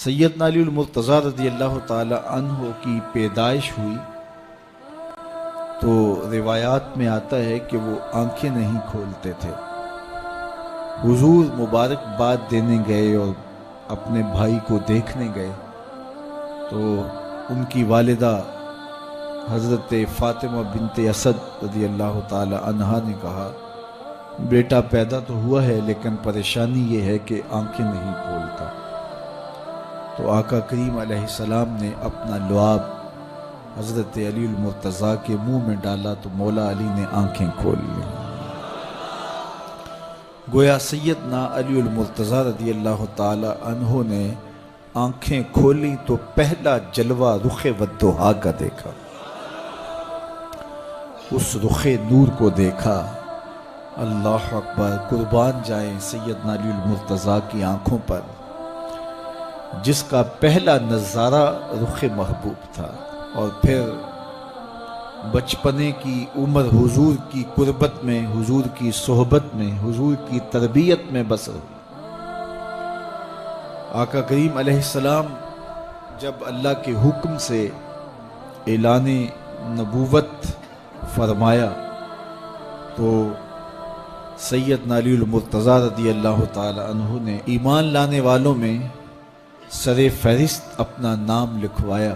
سیدنا علی المرتضیٰ رضی اللہ تعالی عنہ کی پیدائش ہوئی تو روایات میں آتا ہے کہ وہ آنکھیں نہیں کھولتے تھے۔ حضور مبارکباد دینے گئے اور اپنے بھائی کو دیکھنے گئے تو ان کی والدہ حضرت فاطمہ بنت اسد رضی اللہ تعالی عنہا نے کہا، بیٹا پیدا تو ہوا ہے لیکن پریشانی یہ ہے کہ آنکھیں نہیں کھولتا۔ تو آقا کریم علیہ السلام نے اپنا لعاب حضرت علی المرتضیٰ کے منہ میں ڈالا تو مولا علی نے آنکھیں کھول لیں۔ گویا سیدنا علی المرتضیٰ رضی اللہ تعالی عنہ نے آنکھیں کھولی تو پہلا جلوہ رخ والضحیٰ کا دیکھا، اس رخ نور کو دیکھا۔ اللہ اکبر، قربان جائیں سیدنا علی المرتضیٰ کی آنکھوں پر، جس کا پہلا نظارہ رخ محبوب تھا، اور پھر بچپنے کی عمر حضور کی قربت میں، حضور کی صحبت میں، حضور کی تربیت میں بسر ہوئی۔ آقا کریم علیہ السلام جب اللہ کے حکم سے اعلان نبوت فرمایا تو سیدنا علی المرتضیٰ رضی اللہ تعالی عنہ نے ایمان لانے والوں میں سر فہرست اپنا نام لکھوایا،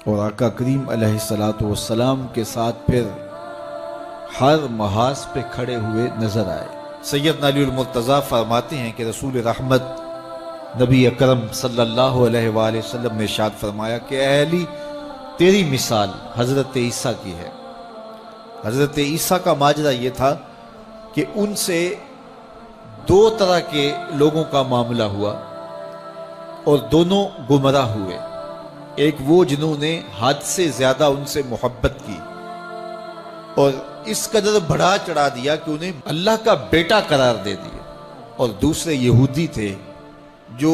اور آقا کریم علیہ السلام کے ساتھ پھر ہر محاذ پہ کھڑے ہوئے نظر آئے۔ سیدنا علی المرتضیٰ فرماتے ہیں کہ رسول رحمت نبی اکرم صلی اللہ علیہ وآلہ وسلم نے ارشاد فرمایا کہ اے علی، تیری مثال حضرت عیسیٰ کی ہے۔ حضرت عیسیٰ کا ماجرا یہ تھا کہ ان سے دو طرح کے لوگوں کا معاملہ ہوا اور دونوں گمراہ ہوئے۔ ایک وہ جنہوں نے حد سے زیادہ ان سے محبت کی اور اس قدر بڑھا چڑھا دیا کہ انہیں اللہ کا بیٹا قرار دے دیا، اور دوسرے یہودی تھے جو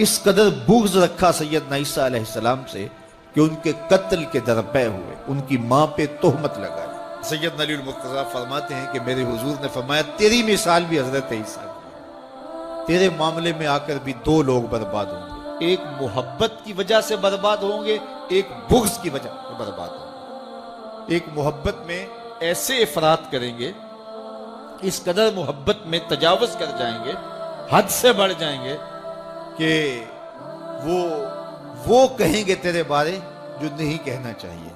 اس قدر بغض رکھا سیدنا عیسیٰ علیہ السلام سے کہ ان کے قتل کے درپے ہوئے، ان کی ماں پہ تہمت لگائی۔ سیدنا علی المرتضیٰ فرماتے ہیں کہ میرے حضور نے فرمایا تیری مثال بھی حضرت عیسیٰ کی، تیرے معاملے میں آ کر بھی دو لوگ برباد ہوں گے، ایک محبت کی وجہ سے برباد ہوں گے، ایک بغض کی وجہ سے برباد ہوں گے۔ ایک محبت میں ایسے افراط کریں گے، اس قدر محبت میں تجاوز کر جائیں گے، حد سے بڑھ جائیں گے کہ وہ کہیں گے تیرے بارے جو نہیں کہنا چاہیے۔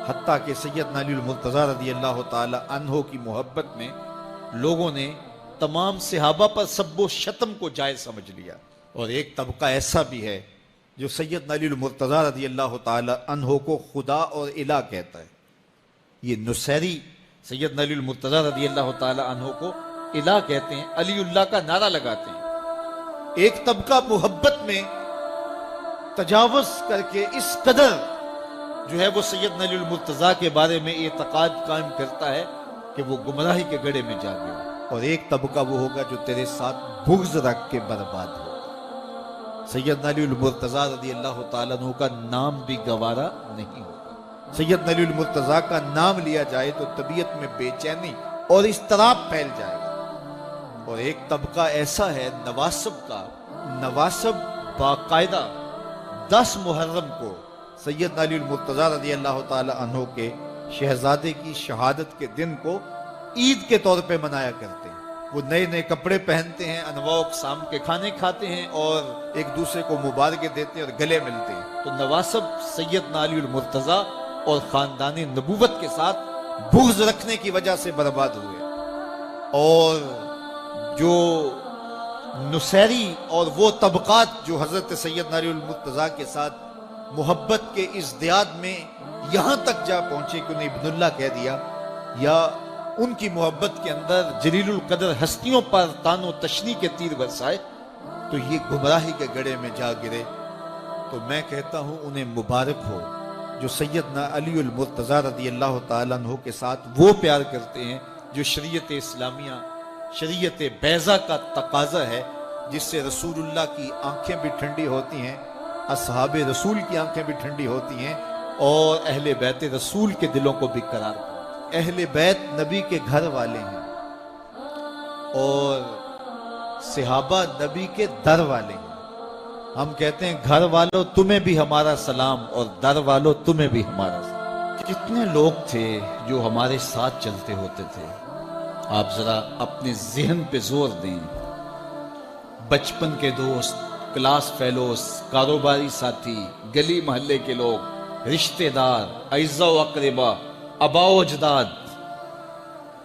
حتیٰ کہ سیدنا علی المرتضیٰ رضی اللہ تعالی عنہ کی محبت میں لوگوں نے تمام صحابہ پر سب و شتم کو جائز سمجھ لیا، اور ایک طبقہ ایسا بھی ہے جو سیدنا علی المرتضیٰ رضی اللہ تعالی عنہ کو خدا اور الہ کہتا ہے۔ یہ نصیری سیدنا علی المرتضیٰ رضی اللہ تعالی عنہ کو الہ کہتے ہیں، علی اللہ کا نعرہ لگاتے ہیں۔ ایک طبقہ محبت میں تجاوز کر کے اس قدر جو ہے وہ سیدنا علی المرتضیٰ کے بارے میں اعتقاد قائم کرتا ہے کہ وہ گمراہی کے گڑھے میں جا گیا، اور ایک طبقہ وہ ہوگا جو تیرے ساتھ بغض رکھ کے برباد ہوگا۔ سیدنا علی المرتضیٰ رضی اللہ تعالیٰ عنہ کا نام بھی گوارا نہیں ہوگا۔ سیدنا علی المرتضیٰ کا نام لیا جائے تو طبیعت میں بے چینی اور اضطراب پھیل جائے گا۔ اور ایک طبقہ ایسا ہے نواسب کا، نواسب باقاعدہ 10 محرم کو سیدنا علی المرتضیٰ رضی اللہ تعالی عنہ کے شہزادے کی شہادت کے دن کو عید کے طور پہ منایا کرتے ہیں۔ وہ نئے نئے کپڑے پہنتے ہیں، انواع و اقسام کے کھانے کھاتے ہیں، اور ایک دوسرے کو مبارکیں دیتے ہیں اور گلے ملتے ہیں۔ تو نواسب سیدنا علی المرتضیٰ اور خاندان نبوت کے ساتھ بغض رکھنے کی وجہ سے برباد ہوئے، اور جو نصیری اور وہ طبقات جو حضرت سیدنا علی المرتضیٰ کے ساتھ محبت کے ازدیاد میں یہاں تک جا پہنچے کہ انہیں ابن اللہ کہہ دیا، یا ان کی محبت کے اندر جلیل القدر ہستیوں پر تان و تشنی کے تیر برسائے، تو یہ گمراہی کے گڑھے میں جا گرے۔ تو میں کہتا ہوں انہیں مبارک ہو جو سیدنا علی المرتضیٰ رضی اللہ تعالیٰ عنہ کے ساتھ وہ پیار کرتے ہیں جو شریعت اسلامیہ، شریعت بیضا کا تقاضا ہے، جس سے رسول اللہ کی آنکھیں بھی ٹھنڈی ہوتی ہیں، اصحاب رسول کی آنکھیں بھی ٹھنڈی ہوتی ہیں، اور اہل بیت رسول کے دلوں کو بھی قرار پاتے ہیں۔ اہل بیت نبی کے گھر والے ہیں، اور صحابہ نبی کے در والے ہیں، ہم کہتے ہیں گھر والوں تمہیں بھی ہمارا سلام اور در والوں تمہیں بھی ہمارا سلام. کتنے لوگ تھے جو ہمارے ساتھ چلتے ہوتے تھے. آپ ذرا اپنے ذہن پہ زور دیں. بچپن کے دوست، کلاس فیلوز، کاروباری ساتھی، گلی محلے کے لوگ، رشتہ دار، اعزاء و اقربا، آباء و اجداد،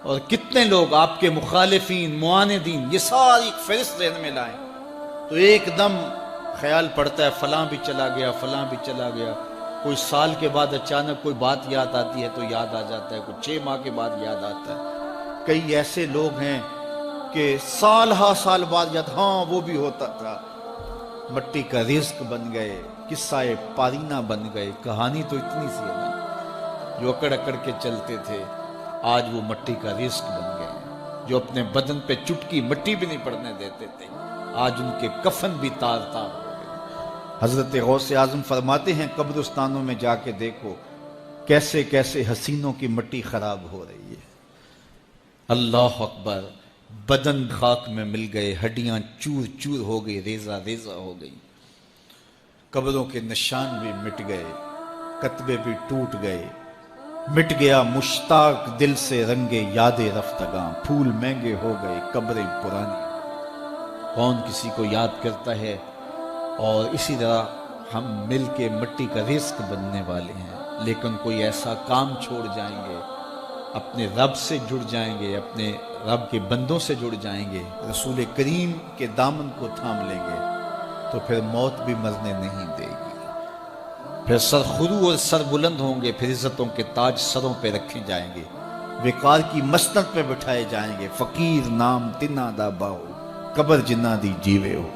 اور کتنے لوگ آپ کے مخالفین، معاندین، یہ ساری ایک فہرست ذہن میں لائیں تو ایک دم خیال پڑتا ہے فلاں بھی چلا گیا، فلاں بھی چلا گیا. کوئی سال کے بعد اچانک کوئی بات یاد آتی ہے تو یاد آ جاتا ہے، کوئی 6 ماہ کے بعد یاد آتا ہے. کئی ایسے لوگ ہیں کہ سال ہا سال بعد یاد، ہاں وہ بھی ہوتا تھا. مٹی کا رزق بن گئے، قصہ پارینہ بن گئے. کہانی تو اتنی سی ہے نا، جو اکڑ اکڑ کے چلتے تھے آج وہ مٹی کا رزق بن گئے. جو اپنے بدن پہ چٹکی مٹی بھی نہیں پڑنے دیتے تھے آج ان کے کفن بھی تار تار ہو گئے. حضرت غوث اعظم فرماتے ہیں قبرستانوں میں جا کے دیکھو کیسے کیسے حسینوں کی مٹی خراب ہو رہی ہے. اللہ اکبر. بدن خاک میں مل گئے، ہڈیاں چور چور ہو گئی، ریزہ ریزہ ہو گئی. قبروں کے نشان بھی مٹ گئے، کتبے بھی ٹوٹ گئے. مٹ گیا مشتاق دل سے رنگے یاد رفتگاں. پھول مہنگے ہو گئے، قبریں پرانی. کون کسی کو یاد کرتا ہے؟ اور اسی طرح ہم مل کے مٹی کا رزق بننے والے ہیں، لیکن کوئی ایسا کام چھوڑ جائیں گے، اپنے رب سے جڑ جائیں گے، اپنے رب کے بندوں سے جڑ جائیں گے، رسول کریم کے دامن کو تھام لیں گے تو پھر موت بھی مرنے نہیں دے گی. پھر سر خرو اور سر بلند ہوں گے، پھر عزتوں کے تاج سروں پہ رکھے جائیں گے، وقار کی مسند پہ بٹھائے جائیں گے. فقیر نام تنا دا باؤ، قبر جنہ دی جیوے ہو.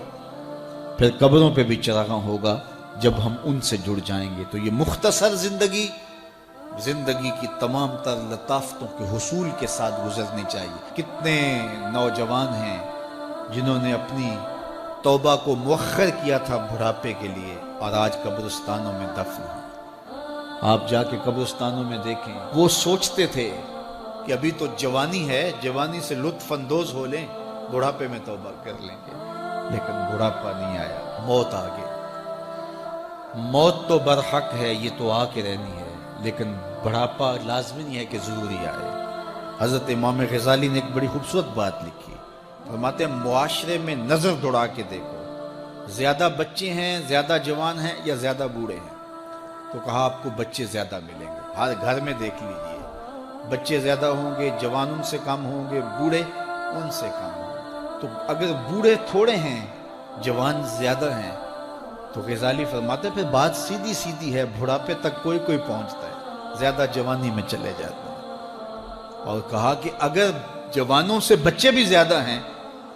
پھر قبروں پہ بھی چراغاں ہوگا جب ہم ان سے جڑ جائیں گے. تو یہ مختصر زندگی کی تمام تر لطافتوں کے حصول کے ساتھ گزرنی چاہیے. کتنے نوجوان ہیں جنہوں نے اپنی توبہ کو مؤخر کیا تھا بڑھاپے کے لیے اور آج قبرستانوں میں دفن ہیں. آپ جا کے قبرستانوں میں دیکھیں، وہ سوچتے تھے کہ ابھی تو جوانی ہے، جوانی سے لطف اندوز ہو لیں، بڑھاپے میں توبہ کر لیں گے. لیکن بڑھاپا نہیں آیا، موت آ گئی. موت تو برحق ہے، یہ تو آ کے رہنی ہے، لیکن بڑھاپا لازمی نہیں ہے کہ ضروری آئے. حضرت امام غزالی نے ایک بڑی خوبصورت بات لکھی. فرماتے ہیں معاشرے میں نظر دوڑا کے دیکھو، زیادہ بچے ہیں، زیادہ جوان ہیں یا زیادہ بوڑھے ہیں؟ تو کہا آپ کو بچے زیادہ ملیں گے. ہر گھر میں دیکھ لیجئے، بچے زیادہ ہوں گے، جوان ان سے کم ہوں گے، بوڑھے ان سے کم ہوں گے. تو اگر بوڑھے تھوڑے ہیں، جوان زیادہ ہیں، تو غزالی فرماتے ہیں پھر بات سیدھی سیدھی ہے، بڑھاپے تک کوئی کوئی پہنچتا ہے، زیادہ جوانی میں چلے جاتے ہیں. اور کہا کہ اگر جوانوں سے بچے بھی زیادہ ہیں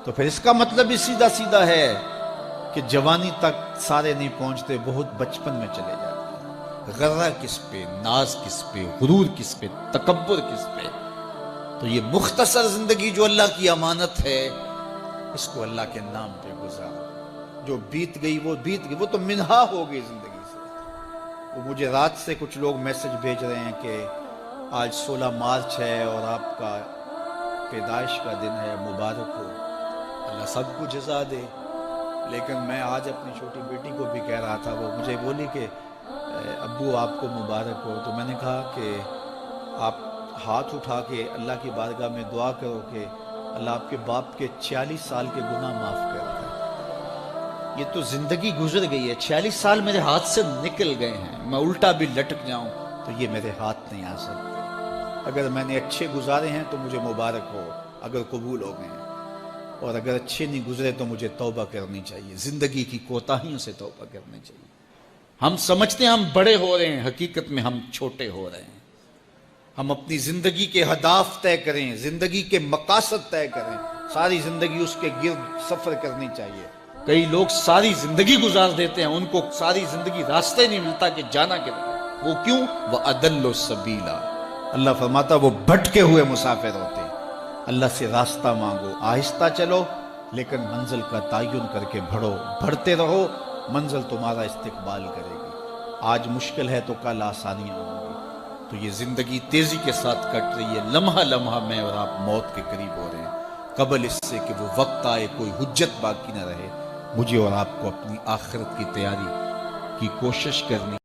تو پھر اس کا مطلب ہی سیدھا سیدھا ہے کہ جوانی تک سارے نہیں پہنچتے، بہت بچپن میں چلے جاتے ہیں. غرہ کس پہ، ناز کس پہ، غرور کس پہ، تکبر کس پہ؟ تو یہ مختصر زندگی جو اللہ کی امانت ہے، اس کو اللہ کے نام پہ گزارو. جو بیت گئی وہ بیت گئی، وہ تو منہا ہو گئی زندگی سے. وہ مجھے رات سے کچھ لوگ میسج بھیج رہے ہیں کہ آج 16 مارچ ہے اور آپ کا پیدائش کا دن ہے، مبارک ہو. اللہ سب کو جزا دے. لیکن میں آج اپنی چھوٹی بیٹی کو بھی کہہ رہا تھا، وہ مجھے بولی کہ ابو آپ کو مبارک ہو. تو میں نے کہا کہ آپ ہاتھ اٹھا کے اللہ کی بارگاہ میں دعا کرو کہ اللہ آپ کے باپ کے 46 سال کے گناہ معاف کر دے. یہ تو زندگی گزر گئی ہے، 46 سال میرے ہاتھ سے نکل گئے ہیں. میں الٹا بھی لٹک جاؤں تو یہ میرے ہاتھ نہیں آ سکتے. اگر میں نے اچھے گزارے ہیں تو مجھے مبارک ہو اگر قبول ہو گئے ہیں، اور اگر اچھے نہیں گزرے تو مجھے توبہ کرنی چاہیے. زندگی کی کوتاہیوں سے توبہ کرنی چاہیے. ہم سمجھتے ہیں ہم بڑے ہو رہے ہیں، حقیقت میں ہم چھوٹے ہو رہے ہیں. ہم اپنی زندگی کے اہداف طے کریں، زندگی کے مقاصد طے کریں. ساری زندگی اس کے گرد سفر کرنی چاہیے. کئی لوگ ساری زندگی گزار دیتے ہیں، ان کو ساری زندگی راستے نہیں ملتا کہ جانا کدھر. وہ کیوں؟ وَأَضَلُّ السَّبِيلَ. اللہ فرماتا وہ بھٹکے ہوئے مسافر ہوتے ہیں. اللہ سے راستہ مانگو، آہستہ چلو لیکن منزل کا تعین کر کے بڑھو. بڑھتے رہو، منزل تمہارا استقبال کرے گی. آج مشکل ہے تو کل آسانیاں ہوں گی. تو یہ زندگی تیزی کے ساتھ کٹ رہی ہے. لمحہ لمحہ میں اور آپ موت کے قریب ہو رہے ہیں. قبل اس سے کہ وہ وقت آئے کوئی حجت باقی نہ رہے، مجھے اور آپ کو اپنی آخرت کی تیاری کی کوشش کرنی